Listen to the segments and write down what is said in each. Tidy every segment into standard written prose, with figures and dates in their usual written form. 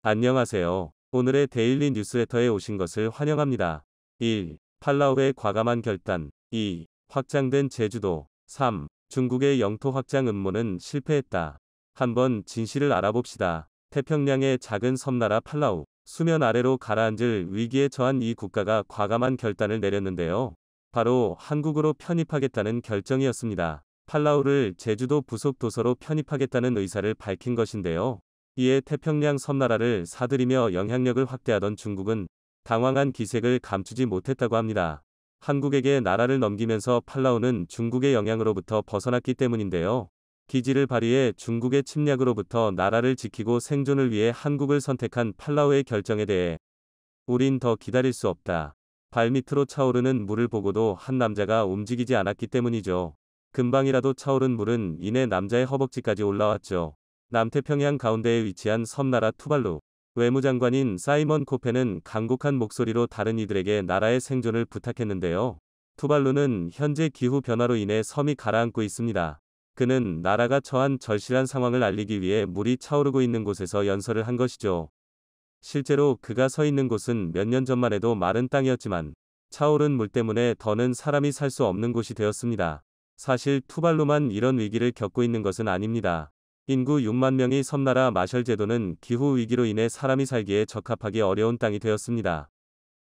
안녕하세요. 오늘의 데일리 뉴스레터에 오신 것을 환영합니다. 1. 팔라우의 과감한 결단. 2. 확장된 제주도. 3. 중국의 영토 확장 음모는 실패했다. 한번 진실을 알아봅시다. 태평양의 작은 섬나라 팔라우. 수면 아래로 가라앉을 위기에 처한 이 국가가 과감한 결단을 내렸는데요. 바로 한국으로 편입하겠다는 결정이었습니다. 팔라우를 제주도 부속 도서로 편입하겠다는 의사를 밝힌 것인데요. 이에 태평양 섬나라를 사들이며 영향력을 확대하던 중국은 당황한 기색을 감추지 못했다고 합니다. 한국에게 나라를 넘기면서 팔라우는 중국의 영향으로부터 벗어났기 때문인데요. 기지를 발휘해 중국의 침략으로부터 나라를 지키고 생존을 위해 한국을 선택한 팔라우의 결정에 대해 우린 더 기다릴 수 없다. 발밑으로 차오르는 물을 보고도 한 남자가 움직이지 않았기 때문이죠. 금방이라도 차오른 물은 이내 남자의 허벅지까지 올라왔죠. 남태평양 가운데에 위치한 섬나라 투발루. 외무장관인 사이먼 코펜은 간곡한 목소리로 다른 이들에게 나라의 생존을 부탁했는데요. 투발루는 현재 기후 변화로 인해 섬이 가라앉고 있습니다. 그는 나라가 처한 절실한 상황을 알리기 위해 물이 차오르고 있는 곳에서 연설을 한 것이죠. 실제로 그가 서 있는 곳은 몇 년 전만 해도 마른 땅이었지만 차오른 물 때문에 더는 사람이 살 수 없는 곳이 되었습니다. 사실 투발루만 이런 위기를 겪고 있는 것은 아닙니다. 인구 6만 명의 섬나라 마셜제도는 기후 위기로 인해 사람이 살기에 적합하기 어려운 땅이 되었습니다.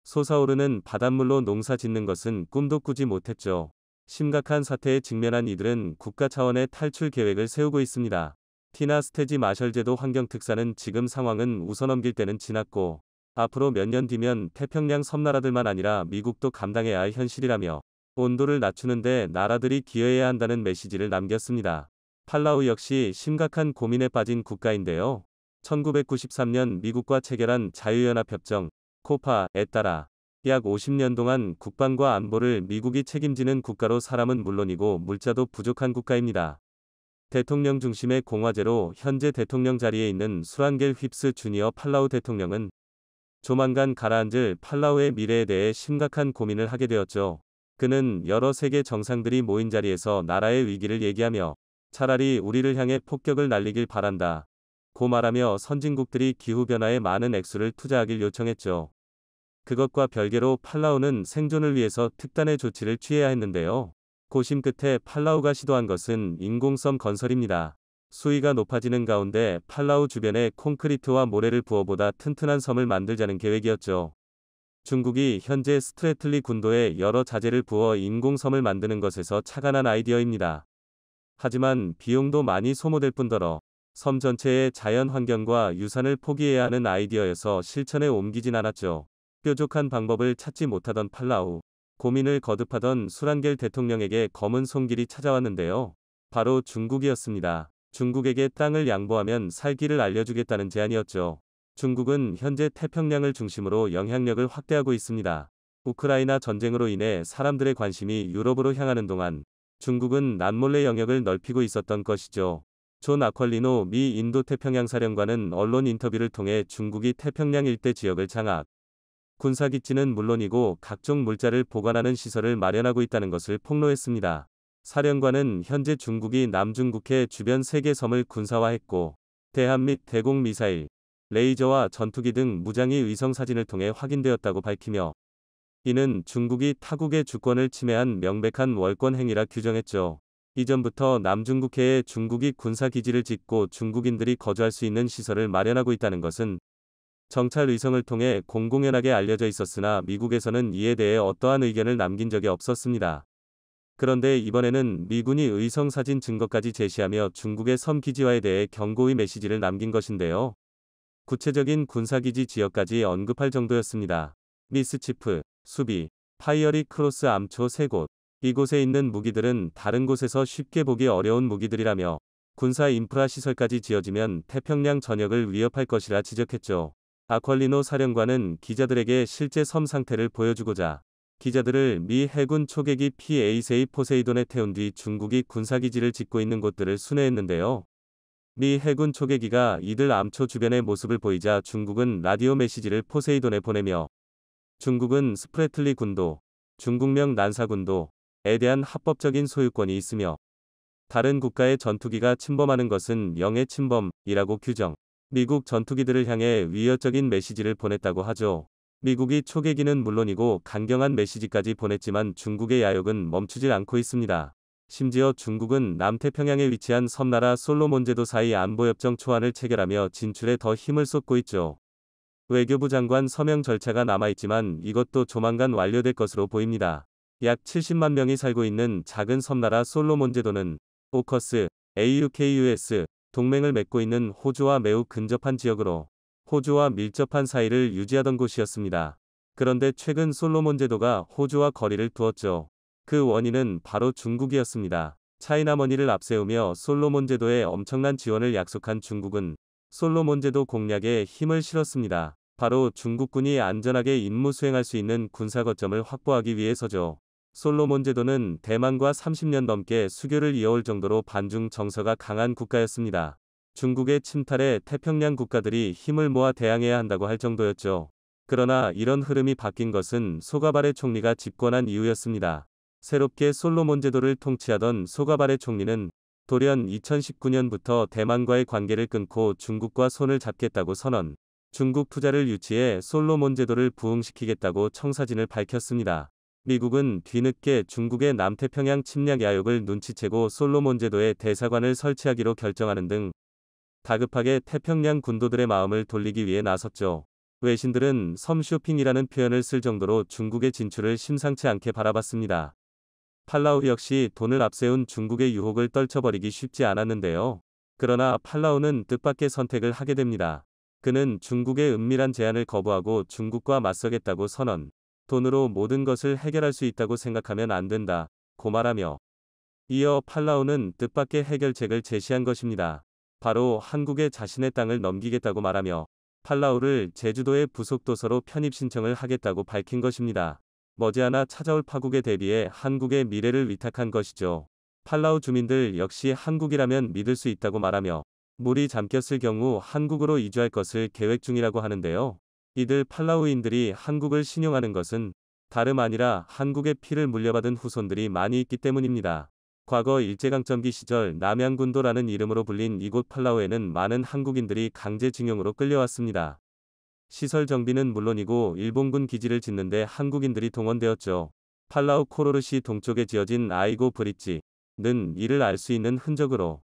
솟아오르는 바닷물로 농사 짓는 것은 꿈도 꾸지 못했죠. 심각한 사태에 직면한 이들은 국가 차원의 탈출 계획을 세우고 있습니다. 티나 스테지 마셜제도 환경특사는 지금 상황은 웃어넘길 때는 지났고 앞으로 몇 년 뒤면 태평양 섬나라들만 아니라 미국도 감당해야 할 현실이라며 온도를 낮추는데 나라들이 기여해야 한다는 메시지를 남겼습니다. 팔라우 역시 심각한 고민에 빠진 국가인데요. 1993년 미국과 체결한 자유연합협정 코파에 따라 약 50년 동안 국방과 안보를 미국이 책임지는 국가로 사람은 물론이고 물자도 부족한 국가입니다. 대통령 중심의 공화제로 현재 대통령 자리에 있는 수란겔 휩스 주니어 팔라우 대통령은 조만간 가라앉을 팔라우의 미래에 대해 심각한 고민을 하게 되었죠. 그는 여러 세계 정상들이 모인 자리에서 나라의 위기를 얘기하며 차라리 우리를 향해 폭격을 날리길 바란다. 고 말하며 선진국들이 기후변화에 많은 액수를 투자하길 요청했죠. 그것과 별개로 팔라우는 생존을 위해서 특단의 조치를 취해야 했는데요. 고심 끝에 팔라우가 시도한 것은 인공섬 건설입니다. 수위가 높아지는 가운데 팔라우 주변에 콘크리트와 모래를 부어보다 튼튼한 섬을 만들자는 계획이었죠. 중국이 현재 스트래틀리 군도에 여러 자재를 부어 인공섬을 만드는 것에서 착안한 아이디어입니다. 하지만 비용도 많이 소모될 뿐더러 섬 전체의 자연 환경과 유산을 포기해야 하는 아이디어여서 실천에 옮기진 않았죠. 뾰족한 방법을 찾지 못하던 팔라우. 고민을 거듭하던 수란겔 대통령에게 검은 손길이 찾아왔는데요. 바로 중국이었습니다. 중국에게 땅을 양보하면 살 길을 알려주겠다는 제안이었죠. 중국은 현재 태평양을 중심으로 영향력을 확대하고 있습니다. 우크라이나 전쟁으로 인해 사람들의 관심이 유럽으로 향하는 동안 중국은 남몰래 영역을 넓히고 있었던 것이죠. 존 아퀄리노 미 인도태평양 사령관은 언론 인터뷰를 통해 중국이 태평양 일대 지역을 장악, 군사기지는 물론이고 각종 물자를 보관하는 시설을 마련하고 있다는 것을 폭로했습니다. 사령관은 현재 중국이 남중국해 주변 3개 섬을 군사화했고 대함 및 대공 미사일, 레이저와 전투기 등 무장의 위성 사진을 통해 확인되었다고 밝히며 이는 중국이 타국의 주권을 침해한 명백한 월권 행위라 규정했죠. 이전부터 남중국해에 중국이 군사기지를 짓고 중국인들이 거주할 수 있는 시설을 마련하고 있다는 것은 정찰 위성을 통해 공공연하게 알려져 있었으나 미국에서는 이에 대해 어떠한 의견을 남긴 적이 없었습니다. 그런데 이번에는 미군이 의성 사진 증거까지 제시하며 중국의 섬 기지화에 대해 경고의 메시지를 남긴 것인데요. 구체적인 군사기지 지역까지 언급할 정도였습니다. 미스치프, 수비, 파이어리 크로스 암초 3곳. 이곳에 있는 무기들은 다른 곳에서 쉽게 보기 어려운 무기들이라며 군사 인프라 시설까지 지어지면 태평양 전역을 위협할 것이라 지적했죠. 아퀄리노 사령관은 기자들에게 실제 섬 상태를 보여주고자 기자들을 미 해군 초계기 P-8A 포세이돈에 태운 뒤 중국이 군사기지를 짓고 있는 곳들을 순회했는데요. 미 해군 초계기가 이들 암초 주변의 모습을 보이자 중국은 라디오 메시지를 포세이돈에 보내며 중국은 스프래틀리 군도, 중국명 난사군도에 대한 합법적인 소유권이 있으며 다른 국가의 전투기가 침범하는 것은 영해 침범이라고 규정. 미국 전투기들을 향해 위협적인 메시지를 보냈다고 하죠. 미국이 초계기는 물론이고 강경한 메시지까지 보냈지만 중국의 야욕은 멈추질 않고 있습니다. 심지어 중국은 남태평양에 위치한 섬나라 솔로몬 제도 사이 안보협정 초안을 체결하며 진출에 더 힘을 쏟고 있죠. 외교부 장관 서명 절차가 남아있지만 이것도 조만간 완료될 것으로 보입니다. 약 70만 명이 살고 있는 작은 섬나라 솔로몬 제도는 오커스, AUKUS 동맹을 맺고 있는 호주와 매우 근접한 지역으로 호주와 밀접한 사이를 유지하던 곳이었습니다. 그런데 최근 솔로몬 제도가 호주와 거리를 두었죠. 그 원인은 바로 중국이었습니다. 차이나머니를 앞세우며 솔로몬 제도에 엄청난 지원을 약속한 중국은 솔로몬 제도 공략에 힘을 실었습니다. 바로 중국군이 안전하게 임무 수행할 수 있는 군사 거점을 확보하기 위해서죠. 솔로몬 제도는 대만과 30년 넘게 수교를 이어올 정도로 반중 정서가 강한 국가였습니다. 중국의 침탈에 태평양 국가들이 힘을 모아 대항해야 한다고 할 정도였죠. 그러나 이런 흐름이 바뀐 것은 소가바레 총리가 집권한 이후였습니다. 새롭게 솔로몬 제도를 통치하던 소가바레 총리는 돌연 2019년부터 대만과의 관계를 끊고 중국과 손을 잡겠다고 선언, 중국 투자를 유치해 솔로몬 제도를 부흥시키겠다고 청사진을 밝혔습니다. 미국은 뒤늦게 중국의 남태평양 침략 야욕을 눈치채고 솔로몬 제도에 대사관을 설치하기로 결정하는 등 다급하게 태평양 군도들의 마음을 돌리기 위해 나섰죠. 외신들은 섬 쇼핑이라는 표현을 쓸 정도로 중국의 진출을 심상치 않게 바라봤습니다. 팔라우 역시 돈을 앞세운 중국의 유혹을 떨쳐버리기 쉽지 않았는데요. 그러나 팔라우는 뜻밖의 선택을 하게 됩니다. 그는 중국의 은밀한 제안을 거부하고 중국과 맞서겠다고 선언. 돈으로 모든 것을 해결할 수 있다고 생각하면 안 된다. 고 말하며 이어 팔라우는 뜻밖의 해결책을 제시한 것입니다. 바로 한국에 자신의 땅을 넘기겠다고 말하며 팔라우를 제주도의 부속도서로 편입 신청을 하겠다고 밝힌 것입니다. 머지않아 찾아올 파국에 대비해 한국의 미래를 위탁한 것이죠. 팔라우 주민들 역시 한국이라면 믿을 수 있다고 말하며 물이 잠겼을 경우 한국으로 이주할 것을 계획 중이라고 하는데요. 이들 팔라우인들이 한국을 신용하는 것은 다름 아니라 한국의 피를 물려받은 후손들이 많이 있기 때문입니다. 과거 일제강점기 시절 남양군도라는 이름으로 불린 이곳 팔라우에는 많은 한국인들이 강제징용으로 끌려왔습니다. 시설 정비는 물론이고 일본군 기지를 짓는데 한국인들이 동원되었죠. 팔라우 코로르시 동쪽에 지어진 아이고 브릿지는 이를 알 수 있는 흔적으로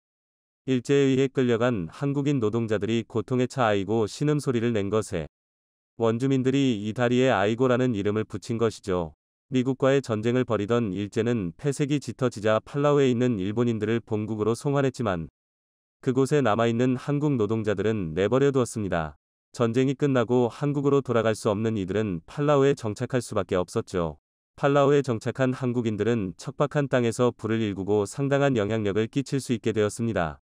일제에 의해 끌려간 한국인 노동자들이 고통에 차 아이고 신음소리를 낸 것에 원주민들이 이 다리에 아이고라는 이름을 붙인 것이죠. 미국과의 전쟁을 벌이던 일제는 폐색이 짙어지자 팔라우에 있는 일본인들을 본국으로 송환했지만 그곳에 남아있는 한국 노동자들은 내버려 두었습니다. 전쟁이 끝나고 한국으로 돌아갈 수 없는 이들은 팔라우에 정착할 수밖에 없었죠. 팔라우에 정착한 한국인들은 척박한 땅에서 불을 일구고 상당한 영향력을 끼칠 수 있게 되었습니다.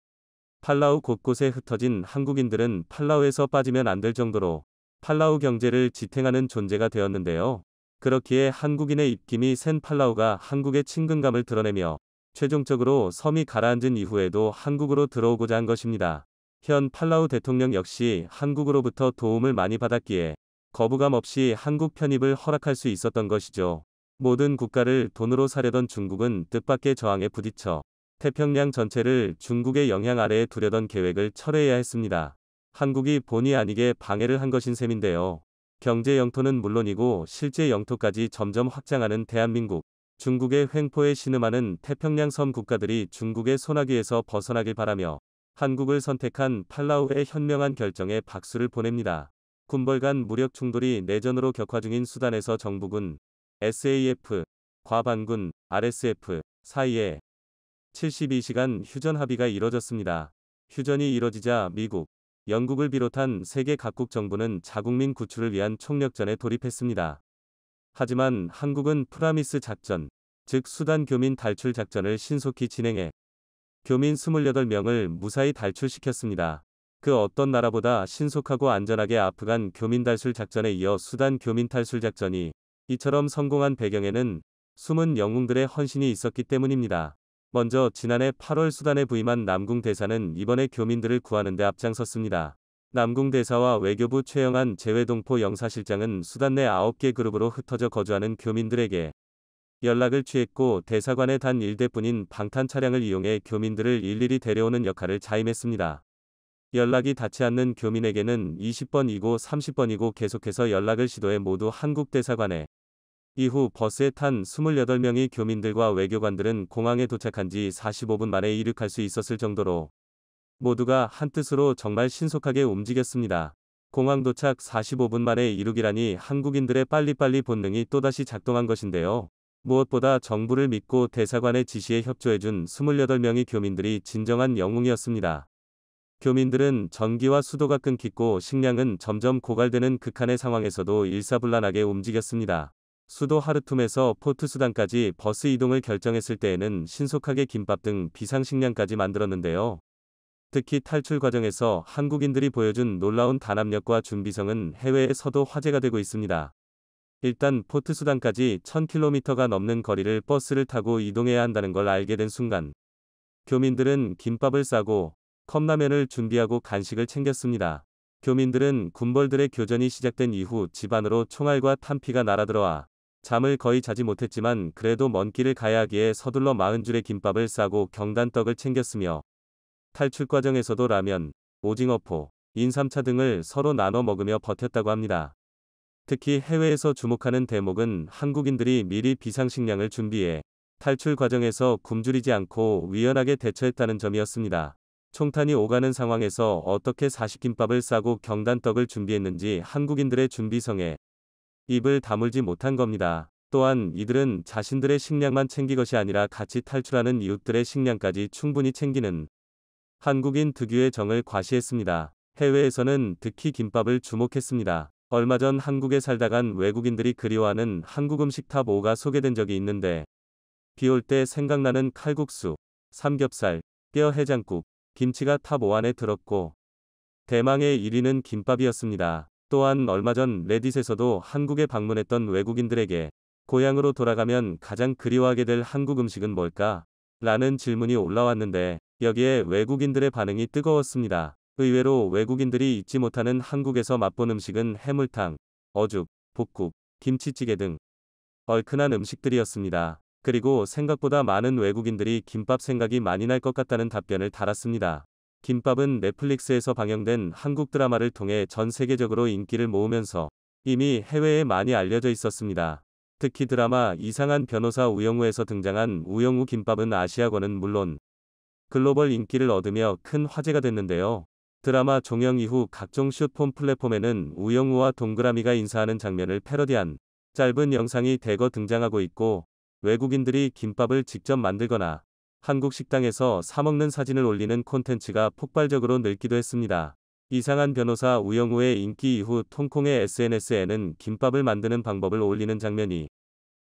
팔라우 곳곳에 흩어진 한국인들은 팔라우에서 빠지면 안 될 정도로 팔라우 경제를 지탱하는 존재가 되었는데요. 그렇기에 한국인의 입김이 센 팔라우가 한국의 친근감을 드러내며 최종적으로 섬이 가라앉은 이후에도 한국으로 들어오고자 한 것입니다. 현 팔라우 대통령 역시 한국으로부터 도움을 많이 받았기에 거부감 없이 한국 편입을 허락할 수 있었던 것이죠. 모든 국가를 돈으로 사려던 중국은 뜻밖의 저항에 부딪혀 태평양 전체를 중국의 영향 아래에 두려던 계획을 철회해야 했습니다. 한국이 본의 아니게 방해를 한 것인 셈인데요. 경제 영토는 물론이고 실제 영토까지 점점 확장하는 대한민국. 중국의 횡포에 신음하는 태평양 섬 국가들이 중국의 소나기에서 벗어나길 바라며 한국을 선택한 팔라우의 현명한 결정에 박수를 보냅니다. 군벌 간 무력 충돌이 내전으로 격화 중인 수단에서 정부군, SAF, 과반군, RSF 사이에 72시간 휴전 합의가 이뤄졌습니다. 휴전이 이뤄지자 미국, 영국을 비롯한 세계 각국 정부는 자국민 구출을 위한 총력전에 돌입했습니다. 하지만 한국은 프라미스 작전, 즉 수단 교민 탈출 작전을 신속히 진행해 교민 28명을 무사히 탈출시켰습니다. 그 어떤 나라보다 신속하고 안전하게 아프간 교민 탈출 작전에 이어 수단 교민 탈출 작전이 이처럼 성공한 배경에는 숨은 영웅들의 헌신이 있었기 때문입니다. 먼저 지난해 8월 수단에 부임한 남궁 대사는 이번에 교민들을 구하는 데 앞장섰습니다. 남궁 대사와 외교부 최영한 재외동포 영사실장은 수단 내 9개 그룹으로 흩어져 거주하는 교민들에게 연락을 취했고 대사관에 단 1대뿐인 방탄 차량을 이용해 교민들을 일일이 데려오는 역할을 자임했습니다. 연락이 닿지 않는 교민에게는 20번이고 30번이고 계속해서 연락을 시도해 모두 한국 대사관에. 이후 버스에 탄 28명의 교민들과 외교관들은 공항에 도착한 지 45분 만에 이륙할 수 있었을 정도로 모두가 한뜻으로 정말 신속하게 움직였습니다. 공항 도착 45분 만에 이륙이라니 한국인들의 빨리빨리 본능이 또다시 작동한 것인데요. 무엇보다 정부를 믿고 대사관의 지시에 협조해준 28명의 교민들이 진정한 영웅이었습니다. 교민들은 전기와 수도가 끊기고 식량은 점점 고갈되는 극한의 상황에서도 일사불란하게 움직였습니다. 수도 하르툼에서 포트수단까지 버스 이동을 결정했을 때에는 신속하게 김밥 등 비상식량까지 만들었는데요. 특히 탈출 과정에서 한국인들이 보여준 놀라운 단합력과 준비성은 해외에서도 화제가 되고 있습니다. 일단 포트수단까지 1000km가 넘는 거리를 버스를 타고 이동해야 한다는 걸 알게 된 순간 교민들은 김밥을 싸고 컵라면을 준비하고 간식을 챙겼습니다. 교민들은 군벌들의 교전이 시작된 이후 집 안으로 총알과 탄피가 날아들어와 잠을 거의 자지 못했지만 그래도 먼 길을 가야 하기에 서둘러 40줄의 김밥을 싸고 경단떡을 챙겼으며 탈출 과정에서도 라면, 오징어포, 인삼차 등을 서로 나눠 먹으며 버텼다고 합니다. 특히 해외에서 주목하는 대목은 한국인들이 미리 비상식량을 준비해 탈출 과정에서 굶주리지 않고 유연하게 대처했다는 점이었습니다. 총탄이 오가는 상황에서 어떻게 40김밥을 싸고 경단떡을 준비했는지 한국인들의 준비성에 입을 다물지 못한 겁니다. 또한 이들은 자신들의 식량만 챙긴 것이 아니라 같이 탈출하는 이웃들의 식량까지 충분히 챙기는 한국인 특유의 정을 과시했습니다. 해외에서는 특히 김밥을 주목했습니다. 얼마 전 한국에 살다 간 외국인들이 그리워하는 한국 음식 탑 5가 소개된 적이 있는데 비 올 때 생각나는 칼국수, 삼겹살, 뼈 해장국, 김치가 탑 5 안에 들었고 대망의 1위는 김밥이었습니다. 또한 얼마 전 레딧에서도 한국에 방문했던 외국인들에게 고향으로 돌아가면 가장 그리워하게 될 한국 음식은 뭘까? 라는 질문이 올라왔는데 여기에 외국인들의 반응이 뜨거웠습니다. 의외로 외국인들이 잊지 못하는 한국에서 맛본 음식은 해물탕, 어죽, 볶국, 김치찌개 등 얼큰한 음식들이었습니다. 그리고 생각보다 많은 외국인들이 김밥 생각이 많이 날 것 같다는 답변을 달았습니다. 김밥은 넷플릭스에서 방영된 한국 드라마를 통해 전 세계적으로 인기를 모으면서 이미 해외에 많이 알려져 있었습니다. 특히 드라마 이상한 변호사 우영우에서 등장한 우영우 김밥은 아시아권은 물론 글로벌 인기를 얻으며 큰 화제가 됐는데요. 드라마 종영 이후 각종 숏폼 플랫폼에는 우영우와 동그라미가 인사하는 장면을 패러디한 짧은 영상이 대거 등장하고 있고 외국인들이 김밥을 직접 만들거나 한국 식당에서 사먹는 사진을 올리는 콘텐츠가 폭발적으로 늘기도 했습니다. 이상한 변호사 우영우의 인기 이후 홍콩의 SNS에는 김밥을 만드는 방법을 올리는 장면이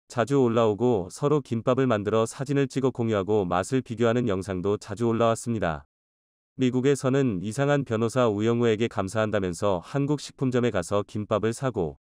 자주 올라오고 서로 김밥을 만들어 사진을 찍어 공유하고 맛을 비교하는 영상도 자주 올라왔습니다. 미국에서는 이상한 변호사 우영우에게 감사한다면서 한국 식품점에 가서 김밥을 사고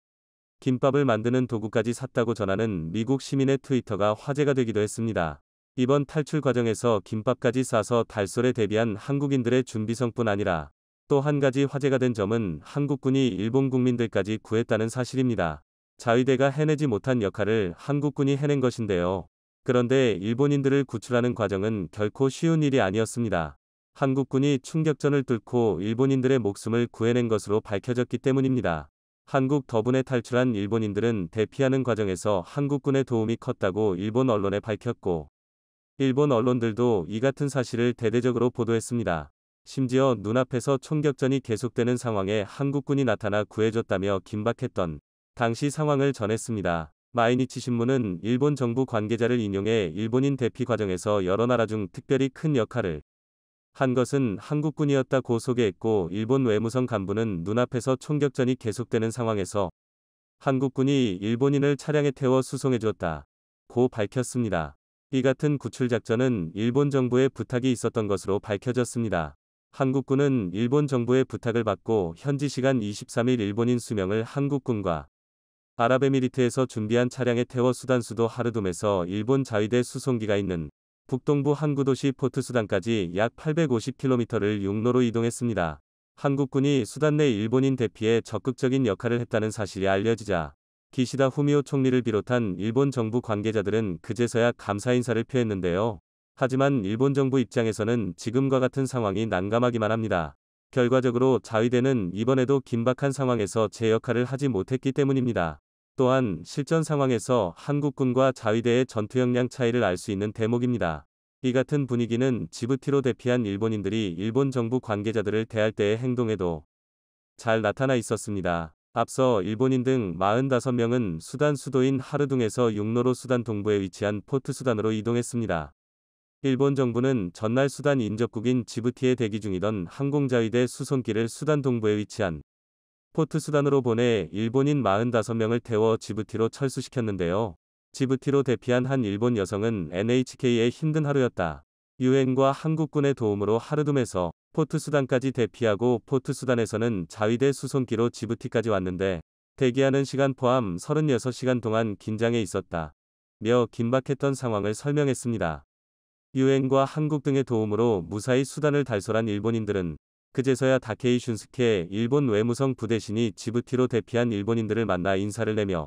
김밥을 만드는 도구까지 샀다고 전하는 미국 시민의 트위터가 화제가 되기도 했습니다. 이번 탈출 과정에서 김밥까지 싸서 달솔에 대비한 한국인들의 준비성뿐 아니라 또 한 가지 화제가 된 점은 한국군이 일본 국민들까지 구했다는 사실입니다. 자위대가 해내지 못한 역할을 한국군이 해낸 것인데요. 그런데 일본인들을 구출하는 과정은 결코 쉬운 일이 아니었습니다. 한국군이 충격전을 뚫고 일본인들의 목숨을 구해낸 것으로 밝혀졌기 때문입니다. 한국 더분에 탈출한 일본인들은 대피하는 과정에서 한국군의 도움이 컸다고 일본 언론에 밝혔고 일본 언론들도 이 같은 사실을 대대적으로 보도했습니다. 심지어 눈앞에서 총격전이 계속되는 상황에 한국군이 나타나 구해줬다며 긴박했던 당시 상황을 전했습니다. 마이니치 신문은 일본 정부 관계자를 인용해 일본인 대피 과정에서 여러 나라 중 특별히 큰 역할을 한 것은 한국군이었다고 소개했고 일본 외무성 간부는 눈앞에서 총격전이 계속되는 상황에서 한국군이 일본인을 차량에 태워 수송해 주었다고 밝혔습니다. 이 같은 구출 작전은 일본 정부의 부탁이 있었던 것으로 밝혀졌습니다. 한국군은 일본 정부의 부탁을 받고 현지 시간 23일 일본인 수명을 한국군과 아랍에미리트에서 준비한 차량에 태워 수단 수도 하르둠에서 일본 자위대 수송기가 있는 북동부 항구 도시 포트수단까지 약 850km를 육로로 이동했습니다. 한국군이 수단 내 일본인 대피에 적극적인 역할을 했다는 사실이 알려지자 기시다 후미오 총리를 비롯한 일본 정부 관계자들은 그제서야 감사 인사를 표했는데요. 하지만 일본 정부 입장에서는 지금과 같은 상황이 난감하기만 합니다. 결과적으로 자위대는 이번에도 긴박한 상황에서 제 역할을 하지 못했기 때문입니다. 또한 실전 상황에서 한국군과 자위대의 전투 역량 차이를 알 수 있는 대목입니다. 이 같은 분위기는 지부티로 대피한 일본인들이 일본 정부 관계자들을 대할 때의 행동에도 잘 나타나 있었습니다. 앞서 일본인 등 45명은 수단 수도인 하르둥에서 육로로 수단 동부에 위치한 포트 수단으로 이동했습니다. 일본 정부는 전날 수단 인접국인 지부티에 대기 중이던 항공자위대 수송기를 수단 동부에 위치한 포트 수단으로 보내 일본인 45명을 태워 지부티로 철수시켰는데요. 지부티로 대피한 한 일본 여성은 NHK의 힘든 하루였다. 유엔과 한국군의 도움으로 하르둠에서 포트 수단까지 대피하고 포트 수단에서는 자위대 수송기로 지부티까지 왔는데 대기하는 시간 포함 36시간 동안 긴장해 있었다. 며 긴박했던 상황을 설명했습니다. 유엔과 한국 등의 도움으로 무사히 수단을 달솔한 일본인들은 그제서야 다케이 슌스케 일본 외무성 부대신이 지부티로 대피한 일본인들을 만나 인사를 내며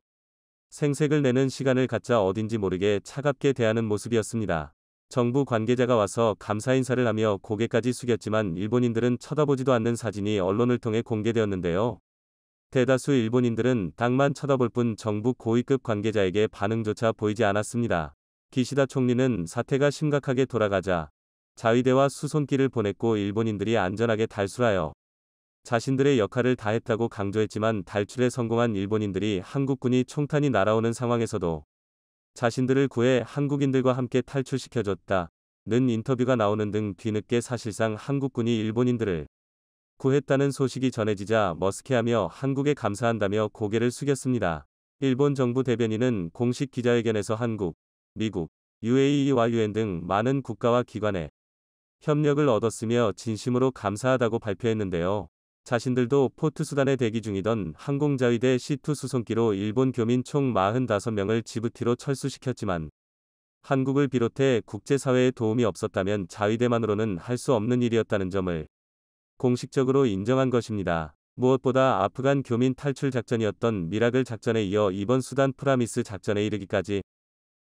생색을 내는 시간을 갖자 어딘지 모르게 차갑게 대하는 모습이었습니다. 정부 관계자가 와서 감사 인사를 하며 고개까지 숙였지만 일본인들은 쳐다보지도 않는 사진이 언론을 통해 공개되었는데요. 대다수 일본인들은 땅만 쳐다볼 뿐 정부 고위급 관계자에게 반응조차 보이지 않았습니다. 기시다 총리는 사태가 심각하게 돌아가자 자위대와 수송기를 보냈고 일본인들이 안전하게 탈출하여 자신들의 역할을 다했다고 강조했지만 탈출에 성공한 일본인들이 한국군이 총탄이 날아오는 상황에서도 자신들을 구해 한국인들과 함께 탈출시켜줬다는 인터뷰가 나오는 등 뒤늦게 사실상 한국군이 일본인들을 구했다는 소식이 전해지자 머쓱해하며 한국에 감사한다며 고개를 숙였습니다. 일본 정부 대변인은 공식 기자회견에서 한국, 미국, UAE와 유엔 등 많은 국가와 기관의 협력을 얻었으며 진심으로 감사하다고 발표했는데요. 자신들도 포트 수단에 대기 중이던 항공자위대 C2 수송기로 일본 교민 총 45명을 지부티로 철수시켰지만 한국을 비롯해 국제사회의 도움이 없었다면 자위대만으로는 할 수 없는 일이었다는 점을 공식적으로 인정한 것입니다. 무엇보다 아프간 교민 탈출 작전이었던 미라클 작전에 이어 이번 수단 프라미스 작전에 이르기까지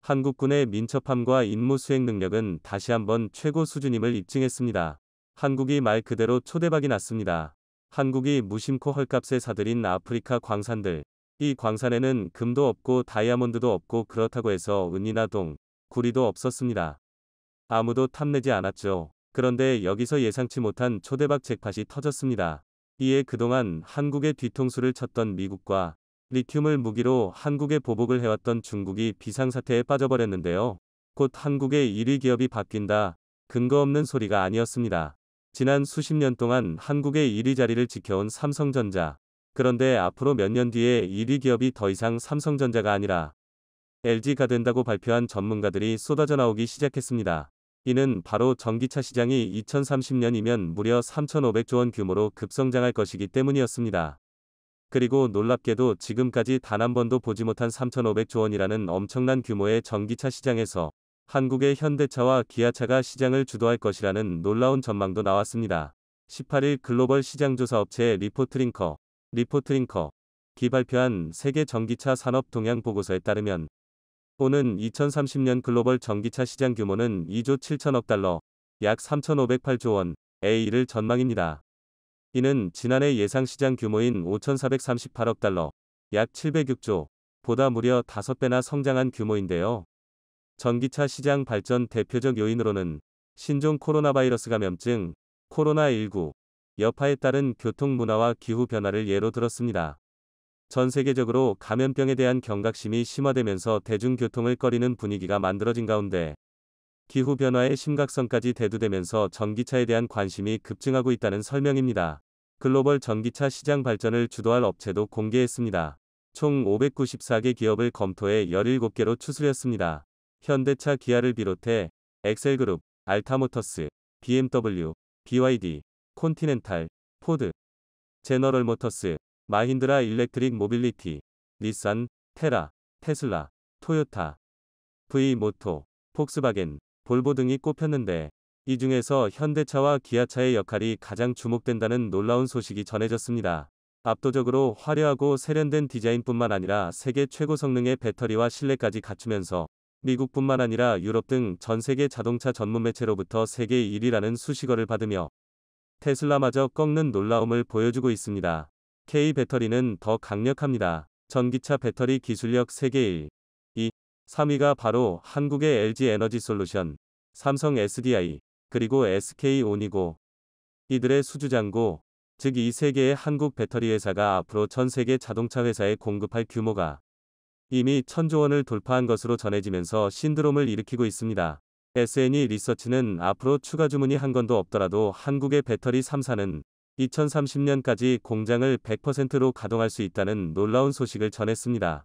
한국군의 민첩함과 임무 수행 능력은 다시 한번 최고 수준임을 입증했습니다. 한국이 말 그대로 초대박이 났습니다. 한국이 무심코 헐값에 사들인 아프리카 광산들. 이 광산에는 금도 없고 다이아몬드도 없고 그렇다고 해서 은이나 동, 구리도 없었습니다. 아무도 탐내지 않았죠. 그런데 여기서 예상치 못한 초대박 잭팟이 터졌습니다. 이에 그동안 한국의 뒤통수를 쳤던 미국과 리튬을 무기로 한국에 보복을 해왔던 중국이 비상사태에 빠져버렸는데요. 곧 한국의 1위 기업이 바뀐다. 근거 없는 소리가 아니었습니다. 지난 수십 년 동안 한국의 1위 자리를 지켜온 삼성전자. 그런데 앞으로 몇 년 뒤에 1위 기업이 더 이상 삼성전자가 아니라 LG가 된다고 발표한 전문가들이 쏟아져 나오기 시작했습니다. 이는 바로 전기차 시장이 2030년이면 무려 3,500조 원 규모로 급성장할 것이기 때문이었습니다. 그리고 놀랍게도 지금까지 단 한 번도 보지 못한 3,500조 원이라는 엄청난 규모의 전기차 시장에서 한국의 현대차와 기아차가 시장을 주도할 것이라는 놀라운 전망도 나왔습니다. 18일 글로벌 시장조사 업체 리포트링커 기 발표한 세계 전기차 산업 동향 보고서에 따르면 오는 2030년 글로벌 전기차 시장 규모는 2조 7천억 달러, 약 3,508조 원에 이를 전망입니다. 이는 지난해 예상 시장 규모인 5,438억 달러, 약 706조, 보다 무려 5배나 성장한 규모인데요. 전기차 시장 발전 대표적 요인으로는 신종 코로나 바이러스 감염증, 코로나19, 여파에 따른 교통 문화와 기후 변화를 예로 들었습니다. 전 세계적으로 감염병에 대한 경각심이 심화되면서 대중교통을 꺼리는 분위기가 만들어진 가운데 기후 변화의 심각성까지 대두되면서 전기차에 대한 관심이 급증하고 있다는 설명입니다. 글로벌 전기차 시장 발전을 주도할 업체도 공개했습니다. 총 594개 기업을 검토해 17개로 추스렸습니다. 현대차 기아를 비롯해 엑셀그룹, 알타모터스, BMW, BYD, 콘티넨탈, 포드, 제너럴모터스, 마힌드라 일렉트릭 모빌리티, 닛산, 테라, 테슬라, 토요타, V모토, 폭스바겐, 볼보 등이 꼽혔는데 이 중에서 현대차와 기아차의 역할이 가장 주목된다는 놀라운 소식이 전해졌습니다. 압도적으로 화려하고 세련된 디자인뿐만 아니라 세계 최고 성능의 배터리와 실내까지 갖추면서 미국뿐만 아니라 유럽 등 전 세계 자동차 전문 매체로부터 세계 1위라는 수식어를 받으며 테슬라마저 꺾는 놀라움을 보여주고 있습니다. K 배터리는 더 강력합니다. 전기차 배터리 기술력 세계 1, 2, 3위가 바로 한국의 LG 에너지솔루션, 삼성 SDI, 그리고 SK온이고 이들의 수주잔고, 즉 이 세 개의 한국 배터리 회사가 앞으로 전 세계 자동차 회사에 공급할 규모가 이미 1000조 원을 돌파한 것으로 전해지면서 신드롬을 일으키고 있습니다. SNE 리서치는 앞으로 추가 주문이 한 건도 없더라도 한국의 배터리 3사는 2030년까지 공장을 100%로 가동할 수 있다는 놀라운 소식을 전했습니다.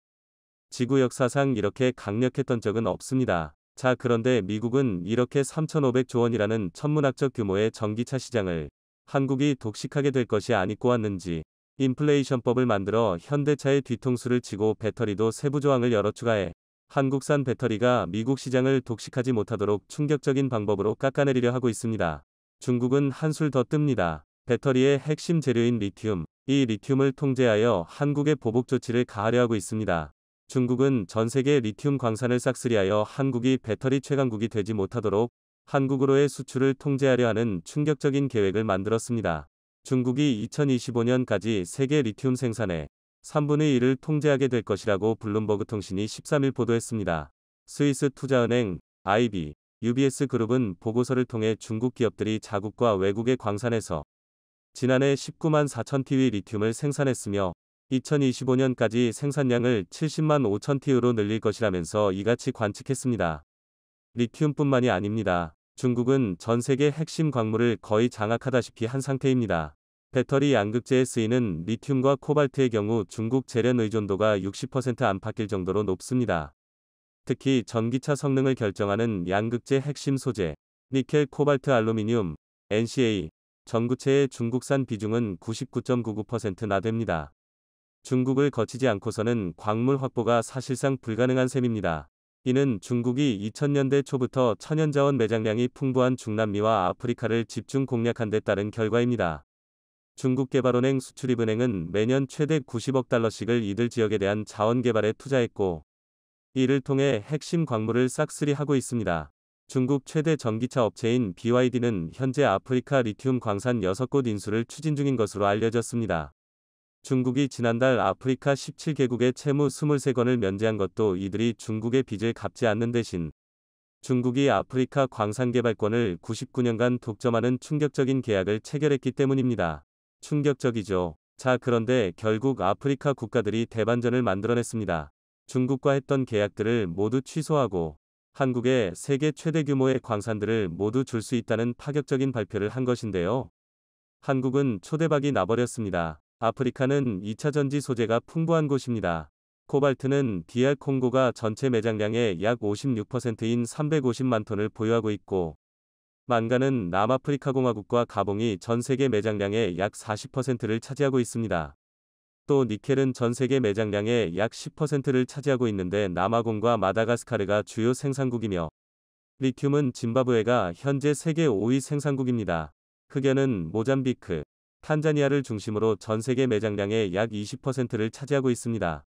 지구 역사상 이렇게 강력했던 적은 없습니다. 자, 그런데 미국은 이렇게 3,500조 원이라는 천문학적 규모의 전기차 시장을 한국이 독식하게 될 것이 아니고 왔는지 인플레이션법을 만들어 현대차의 뒤통수를 치고 배터리도 세부 조항을 여러 추가해 한국산 배터리가 미국 시장을 독식하지 못하도록 충격적인 방법으로 깎아내리려 하고 있습니다. 중국은 한술 더 뜹니다. 배터리의 핵심 재료인 리튬, 이 리튬을 통제하여 한국에 보복 조치를 가하려 하고 있습니다. 중국은 전 세계 리튬 광산을 싹쓸이하여 한국이 배터리 최강국이 되지 못하도록 한국으로의 수출을 통제하려 하는 충격적인 계획을 만들었습니다. 중국이 2025년까지 세계 리튬 생산의 3분의 1을 통제하게 될 것이라고 블룸버그 통신이 13일 보도했습니다. 스위스 투자은행, IB, UBS 그룹은 보고서를 통해 중국 기업들이 자국과 외국의 광산에서 지난해 19만 4천 TW 리튬을 생산했으며 2025년까지 생산량을 70만 5천 TW로 늘릴 것이라면서 이같이 관측했습니다. 리튬뿐만이 아닙니다. 중국은 전 세계 핵심 광물을 거의 장악하다시피 한 상태입니다. 배터리 양극재에 쓰이는 리튬과 코발트의 경우 중국 재련 의존도가 60% 안팎일 정도로 높습니다. 특히 전기차 성능을 결정하는 양극재 핵심 소재, 니켈, 코발트, 알루미늄, NCA, 전구체의 중국산 비중은 99.99%나 됩니다. 중국을 거치지 않고서는 광물 확보가 사실상 불가능한 셈입니다. 이는 중국이 2000년대 초부터 천연자원 매장량이 풍부한 중남미와 아프리카를 집중 공략한 데 따른 결과입니다. 중국개발은행 수출입은행은 매년 최대 90억 달러씩을 이들 지역에 대한 자원 개발에 투자했고 이를 통해 핵심 광물을 싹쓸이하고 있습니다. 중국 최대 전기차 업체인 BYD는 현재 아프리카 리튬 광산 6곳 인수를 추진 중인 것으로 알려졌습니다. 중국이 지난달 아프리카 17개국의 채무 23건을 면제한 것도 이들이 중국의 빚을 갚지 않는 대신 중국이 아프리카 광산 개발권을 99년간 독점하는 충격적인 계약을 체결했기 때문입니다. 충격적이죠. 자, 그런데 결국 아프리카 국가들이 대반전을 만들어냈습니다. 중국과 했던 계약들을 모두 취소하고 한국에 세계 최대 규모의 광산들을 모두 줄 수 있다는 파격적인 발표를 한 것인데요. 한국은 초대박이 나버렸습니다. 아프리카는 2차 전지 소재가 풍부한 곳입니다. 코발트는 DR 콩고가 전체 매장량의 약 56%인 350만 톤을 보유하고 있고 만간은 남아프리카 공화국과 가봉이 전 세계 매장량의 약 40%를 차지하고 있습니다. 또 니켈은 전 세계 매장량의 약 10%를 차지하고 있는데 남아공과 마다가스카르가 주요 생산국이며 리튬은 짐바브웨가 현재 세계 5위 생산국입니다. 흑연은 모잠비크, 탄자니아를 중심으로 전 세계 매장량의 약 20%를 차지하고 있습니다.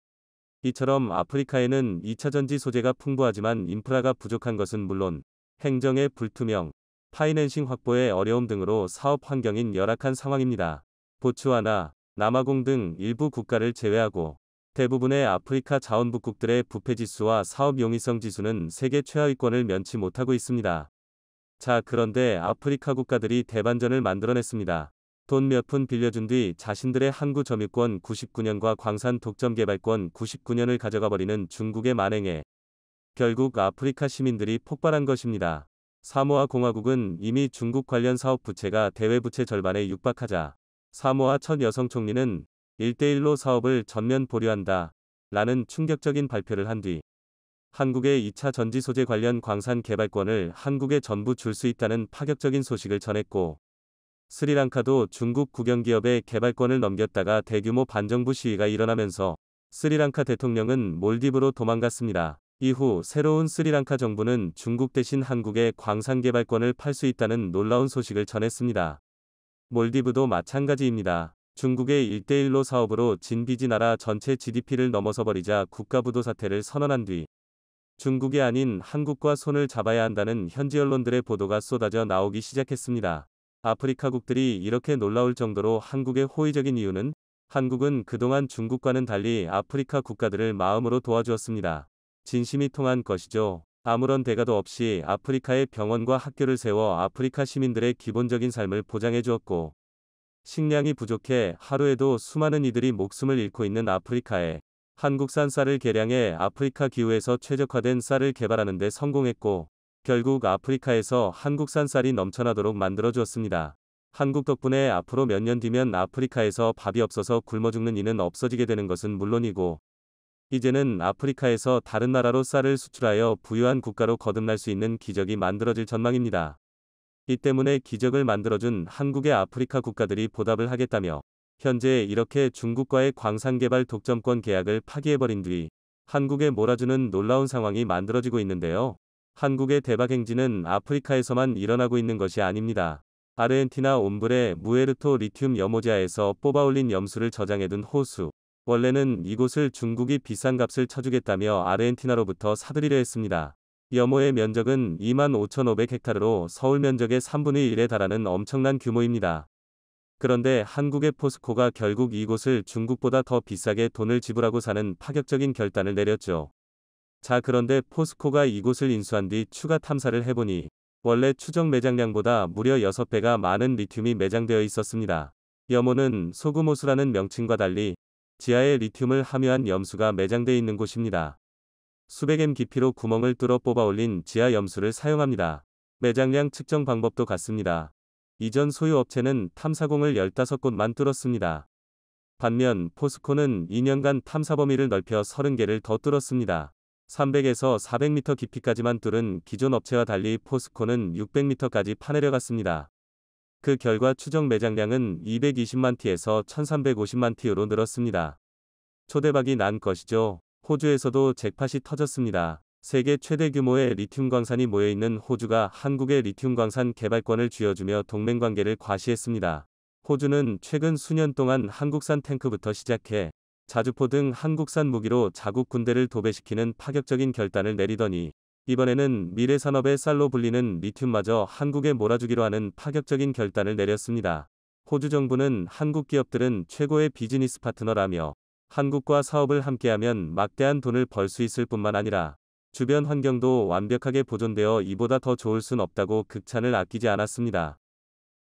이처럼 아프리카에는 2차 전지 소재가 풍부하지만 인프라가 부족한 것은 물론 행정의 불투명, 파이낸싱 확보의 어려움 등으로 사업 환경인 열악한 상황입니다. 보츠와나, 남아공 등 일부 국가를 제외하고 대부분의 아프리카 자원부국들의 부패지수와 사업 용이성 지수는 세계 최하위권을 면치 못하고 있습니다. 자, 그런데 아프리카 국가들이 대반전을 만들어냈습니다. 돈 몇 푼 빌려준 뒤 자신들의 항구 점유권 99년과 광산 독점 개발권 99년을 가져가 버리는 중국의 만행에 결국 아프리카 시민들이 폭발한 것입니다. 사모아 공화국은 이미 중국 관련 사업 부채가 대외 부채 절반에 육박하자 사모아 첫 여성 총리는 1대1로 사업을 전면 보류한다 라는 충격적인 발표를 한 뒤 한국의 2차 전지 소재 관련 광산 개발권을 한국에 전부 줄 수 있다는 파격적인 소식을 전했고 스리랑카도 중국 국영기업의 개발권을 넘겼다가 대규모 반정부 시위가 일어나면서 스리랑카 대통령은 몰디브로 도망갔습니다. 이후 새로운 스리랑카 정부는 중국 대신 한국에 광산 개발권을 팔 수 있다는 놀라운 소식을 전했습니다. 몰디브도 마찬가지입니다. 중국의 1대1로 사업으로 진비지 나라 전체 GDP를 넘어서 버리자 국가부도 사태를 선언한 뒤 중국이 아닌 한국과 손을 잡아야 한다는 현지 언론들의 보도가 쏟아져 나오기 시작했습니다. 아프리카국들이 이렇게 놀라울 정도로 한국에 호의적인 이유는 한국은 그동안 중국과는 달리 아프리카 국가들을 마음으로 도와주었습니다. 진심이 통한 것이죠. 아무런 대가도 없이 아프리카에 병원과 학교를 세워 아프리카 시민들의 기본적인 삶을 보장해 주었고, 식량이 부족해 하루에도 수많은 이들이 목숨을 잃고 있는 아프리카에 한국산 쌀을 개량해 아프리카 기후에서 최적화된 쌀을 개발하는 데 성공했고, 결국 아프리카에서 한국산 쌀이 넘쳐나도록 만들어 주었습니다. 한국 덕분에 앞으로 몇 년 뒤면 아프리카에서 밥이 없어서 굶어 죽는 이는 없어지게 되는 것은 물론이고, 이제는 아프리카에서 다른 나라로 쌀을 수출하여 부유한 국가로 거듭날 수 있는 기적이 만들어질 전망입니다. 이 때문에 기적을 만들어준 한국의 아프리카 국가들이 보답을 하겠다며 현재 이렇게 중국과의 광산개발 독점권 계약을 파기해버린 뒤 한국에 몰아주는 놀라운 상황이 만들어지고 있는데요. 한국의 대박 행진은 아프리카에서만 일어나고 있는 것이 아닙니다. 아르헨티나 옴브레 무에르토 리튬 염호지하에서 뽑아올린 염수를 저장해둔 호수. 원래는 이곳을 중국이 비싼 값을 쳐주겠다며 아르헨티나로부터 사들이려 했습니다. 염호의 면적은 25,500헥타르로 서울 면적의 3분의 1에 달하는 엄청난 규모입니다. 그런데 한국의 포스코가 결국 이곳을 중국보다 더 비싸게 돈을 지불하고 사는 파격적인 결단을 내렸죠. 자, 그런데 포스코가 이곳을 인수한 뒤 추가 탐사를 해보니 원래 추정 매장량보다 무려 6배가 많은 리튬이 매장되어 있었습니다. 염호는 소금호수라는 명칭과 달리 지하에 리튬을 함유한 염수가 매장되어 있는 곳입니다. 수백 m 깊이로 구멍을 뚫어 뽑아올린 지하 염수를 사용합니다. 매장량 측정 방법도 같습니다. 이전 소유 업체는 탐사공을 15곳만 뚫었습니다. 반면 포스코는 2년간 탐사 범위를 넓혀 30개를 더 뚫었습니다. 300에서 400m 깊이까지만 뚫은 기존 업체와 달리 포스코는 600m까지 파내려갔습니다. 그 결과 추정 매장량은 220만 T에서 1350만 T로 늘었습니다. 초대박이 난 것이죠. 호주에서도 잭팟이 터졌습니다. 세계 최대 규모의 리튬 광산이 모여있는 호주가 한국의 리튬 광산 개발권을 쥐어주며 동맹관계를 과시했습니다. 호주는 최근 수년 동안 한국산 탱크부터 시작해 자주포 등 한국산 무기로 자국 군대를 도배시키는 파격적인 결단을 내리더니 이번에는 미래산업의 쌀로 불리는 리튬마저 한국에 몰아주기로 하는 파격적인 결단을 내렸습니다. 호주 정부는 한국 기업들은 최고의 비즈니스 파트너라며 한국과 사업을 함께하면 막대한 돈을 벌 수 있을 뿐만 아니라 주변 환경도 완벽하게 보존되어 이보다 더 좋을 순 없다고 극찬을 아끼지 않았습니다.